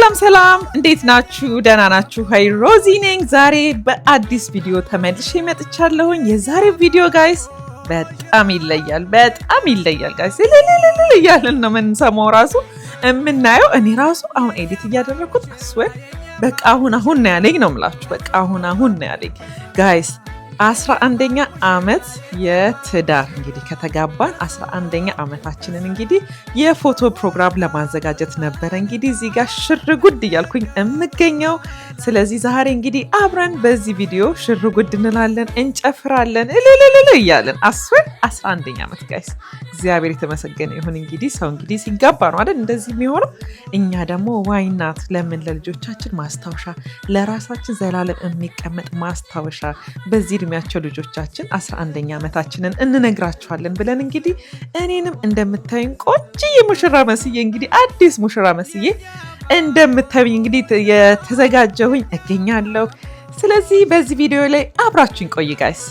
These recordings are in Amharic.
ሰላም ሰላም እንዴት ናችሁ? ደህና ናችሁ? ሃይ ሮዚ ነኝ። ዛሬ በአዲስ ቪዲዮ ተመልሼ መጥቻለሁኝ። የዛሬው ቪዲዮ ጋይስ በጣም ይለያል ጋይስ። እያልን ነው የምንሰማው ራሱ የምናየው። እኔ ራሱ አሁን ኤዲት እያደረኩት አስወር በቃ አሁን ነው ያለኝ ነው የምላችሁ። በቃ አሁን ነው ያለኝ ጋይስ። 11ኛ ዓመት የትዳር እንግዲህ ከተጋባን 11ኛ ዓመታችንን እንግዲህ የፎቶ ፕሮግራም ለማዘጋጀት ነበረ እንግዲህ እዚህ ጋር ሽርጉድ እያልኩኝ የምገኘው። ስለዚህ ዛሬ እንግዲህ አብረን በዚህ ቪዲዮ ሽርጉድ እንላለን፣ እንጨፍራለን እያለን 11ኛ ዓመት ጋይስ። እግዚአብሔር የተመሰገነ ይሁን። እንግዲህ ሰው እንግዲህ ሲጋባ ነው አይደል እንደዚህ የሚሆነው። እኛ ደግሞ ዋይናት ለምን ለልጆቻችን ማስታወሻ፣ ለራሳችን ዘላለም የሚቀመጥ ማስታወሻ በዚህ እድሜያቸው ልጆቻችን 11ኛ ዓመታችንን እንነግራቸዋለን ብለን እንግዲህ እኔንም እንደምታዩኝ ቆንጆዬ ሙሽራ መስዬ እንግዲህ አዲስ ሙሽራ መስዬ እንደምታዩኝ እንግዲህ የተዘጋጀሁኝ እገኛለሁ። ስለዚህ በዚህ ቪዲዮ ላይ አብራችሁኝ ቆይ ጋይስ።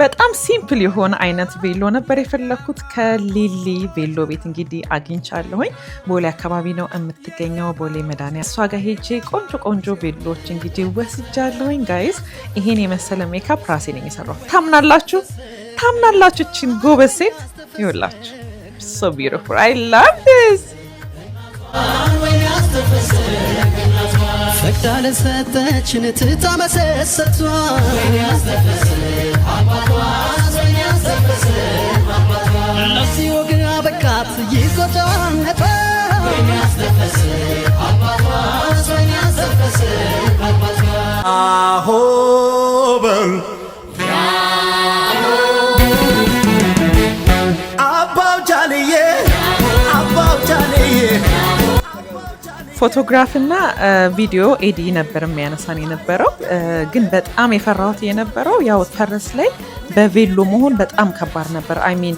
በጣም ሲምፕል የሆነ አይነት ቬሎ ነበር የፈለኩት። ከሊሊ ቬሎ ቤት እንግዲህ አግኝቻለሁኝ። ቦሌ አካባቢ ነው የምትገኘው፣ ቦሌ መድኃኒዓለም። እሷ ጋር ሄጄ ቆንጆ ቬሎች እንግዲህ ወስጃለሁኝ ጋይስ። ይሄን የመሰለ ሜካፕ ራሴ ነኝ የሰራሁት። ታምናላችሁ? እችን ጎበዝ ሴት ይኸውላችሁ። so beautiful, I love this. ፈቅዳለ ሰጠችን ትታመሰሰቷ ለዚህ ወግን አበቃት ይዞጫነቷ አሆበል ፎቶግራፍ እና ቪዲዮ ኤዲ ነበር የሚያነሳን የነበረው። ግን በጣም የፈራሁት የነበረው ያው ፈረስ ላይ በቬሎ መሆን በጣም ከባድ ነበር። አይሚን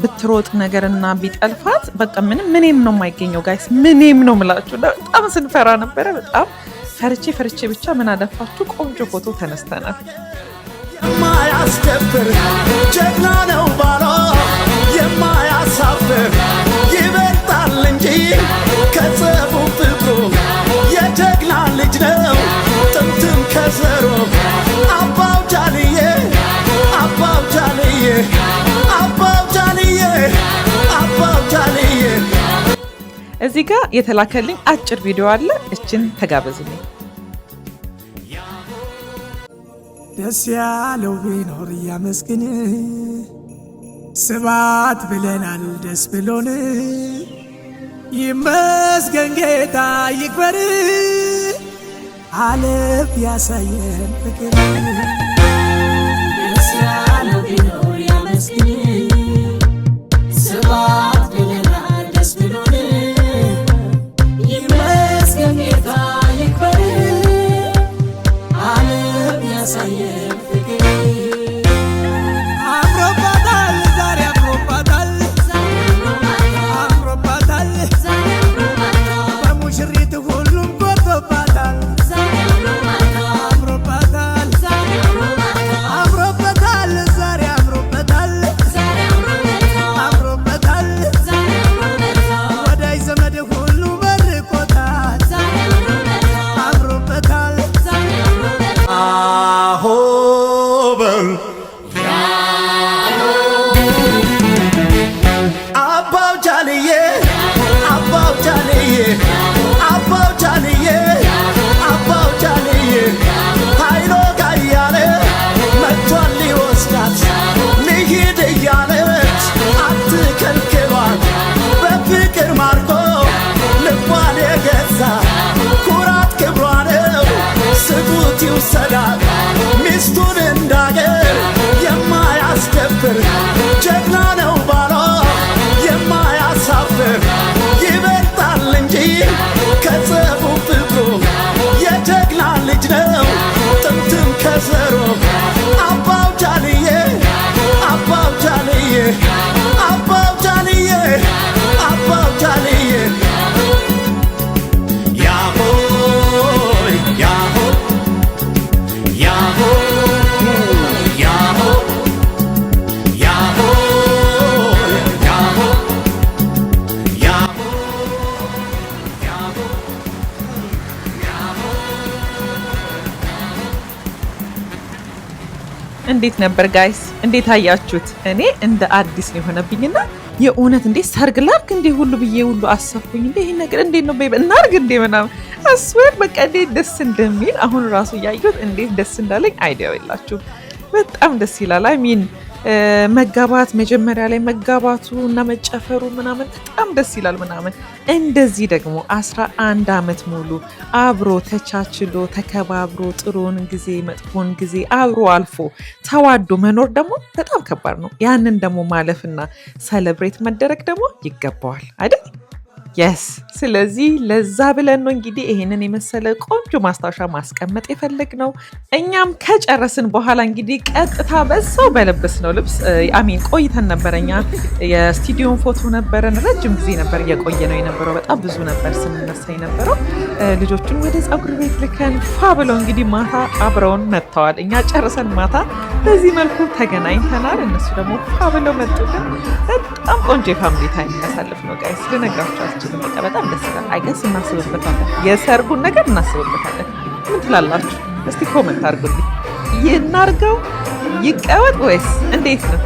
ብትሮጥ ነገርና ቢጠልፋት በቃ ምንም ነው የማይገኘው ጋይስ። ምንም ነው ምላችሁ። በጣም ስንፈራ ነበረ። በጣም ፈርቼ ብቻ ምን አለፋችሁ ቆንጆ ፎቶ ተነስተናል። የማያስደፍር ጀግና ነው ባሏ የማያሳፍር ይበልጣል እንጂ ከጸቡ ፍቅሩ የጀግና ልጅ ነው ጥንትም ከዘሮ አባው ጃልዬ እዚህ ጋር የተላከልኝ አጭር ቪዲዮ አለ። እችን ተጋበዙልኝ። ደስ ያለው ቢኖር ያመስግን፣ ስባት ብለናል ደስ ብሎን፣ ይመስገን ጌታ ይክበር፣ አለፍ ያሳየን ፍቅር። ደስ ያለው ቢኖር ያመስግን፣ ስባት ብለናል ደስ ብሎን፣ ይመስገን ጌታ ይክበር፣ አለፍ ያሳየን ፍቅር። አምሮባታል ዛሬ አምሮባታል፣ በሙሽሪት ሁሉም ኮርቶባታል። አምሮባታል ዛሬ አምሮበታል፣ ወዳጅ ዘመድ ሁሉ መርቆታል። አምሮበታል አሆበል አባው ጃልዬ ኃይሎ ጋያለ መቷል ሊወስዳት ልሂድ እያለች አትከልክሏት። በፍቅር ማርኮ ልቧን የገዛ ኩራት ክብሯ ነው ስጡት ይውሰዳት። ሚስቱን እንዳገር የማያስደፍር ጀግና ነው ባሏ የማያሳፍር ይበልጣል እንጂ ከጸቡ ፍቅሩ የጀግና ልጅ ነው ጥንትም ከዘሮ አባው ጃልዬ ያሆይ እንዴት ነበር ጋይስ? እንዴት አያችሁት? እኔ እንደ አዲስ ነው የሆነብኝና የእውነት እንዴት ሰርግ ላርግ እንዴ ሁሉ ብዬ ሁሉ አሰብኩኝ። እንዴ ይሄ ነገር እንዴት ነው ቤብ እናርግ እንዴ ምናምን አስወር በቃ እንዴት ደስ እንደሚል አሁን ራሱ ያየሁት እንዴት ደስ እንዳለኝ አይዲያው የላችሁ። በጣም ደስ ይላል። አይ ሚን መጋባት መጀመሪያ ላይ መጋባቱ እና መጨፈሩ ምናምን በጣም ደስ ይላል ምናምን። እንደዚህ ደግሞ 11 ዓመት ሙሉ አብሮ ተቻችሎ ተከባብሮ ጥሩን ጊዜ መጥፎን ጊዜ አብሮ አልፎ ተዋዶ መኖር ደግሞ በጣም ከባድ ነው። ያንን ደግሞ ማለፍና ሰለብሬት መደረግ ደግሞ ይገባዋል አይደል? የስ ስለዚህ ለዛ ብለን ነው እንግዲህ ይሄንን የመሰለ ቆንጆ ማስታወሻ ማስቀመጥ የፈለግነው። እኛም ከጨረስን በኋላ እንግዲህ ቀጥታ በዛው በለበስነው ልብስ አሚን ቆይተን ነበረኛ። የስቱዲዮን ፎቶ ነበረን፣ ረጅም ጊዜ ነበር እየቆየ ነው የነበረው። በጣም ብዙ ነበር ስንነሳ የነበረው። ልጆቹን ወደ ፀጉር ቤት ልከን ፋ ብለው እንግዲህ ማታ አብረውን መጥተዋል። እኛ ጨርሰን ማታ በዚህ መልኩ ተገናኝተናል። እነሱ ደግሞ ፋ ብለው መጡልን። በጣም ቆንጆ የፋሚሊ ታይም ያሳልፍ ነው ጋይስ፣ ልነግራችሁ በቃ በጣም ደስ ይላል። አይገስ እናስብበታለን፣ የሰርጉን ነገር እናስብበታለን። ምን ትላላችሁ? እስቲ ኮመንት አድርጉልኝ። ይናርገው ይቀወጥ ወይስ እንዴት ነው?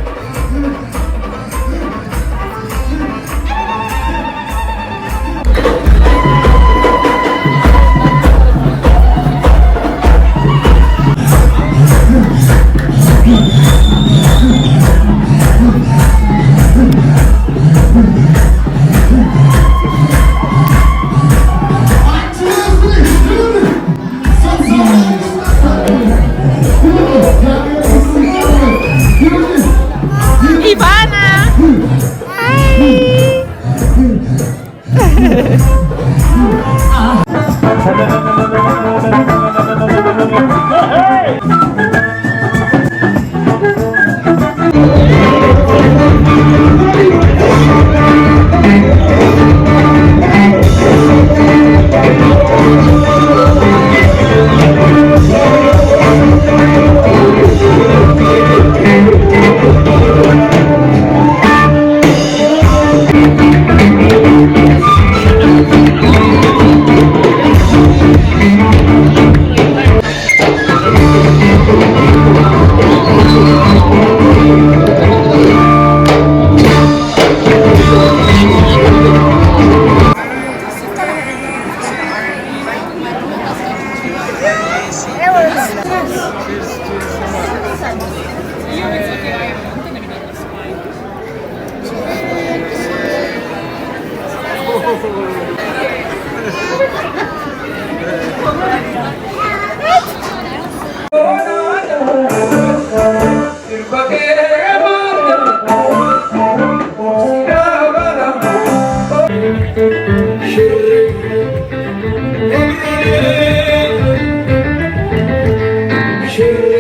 Shri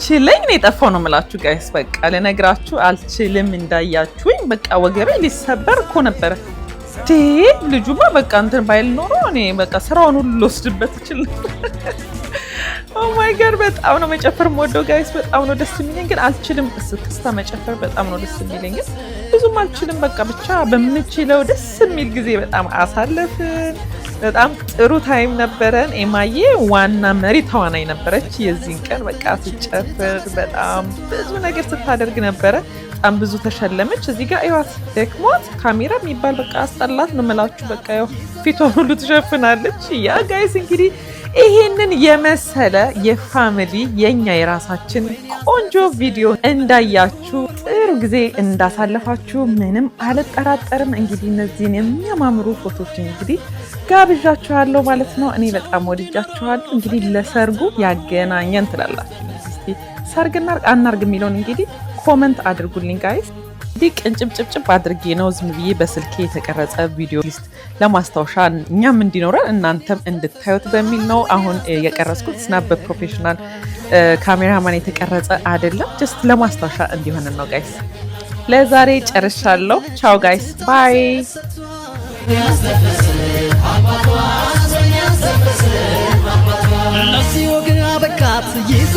ሳይችለኝ ነው የጠፋው ነው የምላችሁ ጋይስ። በቃ ልነግራችሁ አልችልም። እንዳያችሁኝ በቃ ወገቤ ሊሰበር እኮ ነበረ። ልጁማ በቃ እንትን ባይል ኖሮ እኔ በቃ ስራውን ሁሉ ልወስድበት እችል ነበር። ኦ ማይ ጋድ በጣም ነው መጨፈር የምወደው ጋይስ። በጣም ነው ደስ የሚለኝ ግን አልችልም። እስክስታ መጨፈር በጣም ነው ደስ የሚለኝ ግን ብዙም አልችልም። በቃ ብቻ በምንችለው ደስ የሚል ጊዜ በጣም አሳለፍን። በጣም ጥሩ ታይም ነበረን። ኤማዬ ዋና መሪ ተዋናይ ነበረች የዚህን ቀን። በቃ ሲጨፍር በጣም ብዙ ነገር ስታደርግ ነበረ። በጣም ብዙ ተሸለመች። እዚህ ጋር ይዋት ደክሞት ካሜራ የሚባል በቃ አስጠላት ነው የምላችሁ። በቃ ያው ፊቷን ሁሉ ትሸፍናለች። ያ ጋይስ እንግዲህ ይሄንን የመሰለ የፋሚሊ የኛ የራሳችን ቆንጆ ቪዲዮ እንዳያችሁ ጥሩ ጊዜ እንዳሳለፋችሁ ምንም አልጠራጠርም። እንግዲህ እነዚህን የሚያማምሩ ፎቶዎች እንግዲህ ጋብዣችኋለሁ ማለት ነው። እኔ በጣም ወድጃችኋለሁ። እንግዲህ ለሰርጉ ያገናኘን ትላላችሁ። እስቲ ሰርግና አናርግ የሚለውን እንግዲህ ኮመንት አድርጉልኝ ጋይስ። እንግዲህ ቅንጭብጭብጭብ አድርጌ ነው ዝም ብዬ በስልኬ የተቀረጸ ቪዲዮ ሊስት ለማስታወሻ እኛም እንዲኖረን እናንተም እንድታዩት በሚል ነው አሁን የቀረጽኩት። ስናፕ በፕሮፌሽናል ካሜራማን የተቀረጸ አይደለም፣ ጀስት ለማስታወሻ እንዲሆን ነው ጋይስ። ለዛሬ ጨርሻለሁ። ቻው ጋይስ ባይ። ለዚህ ወግ አበቃት ይዞ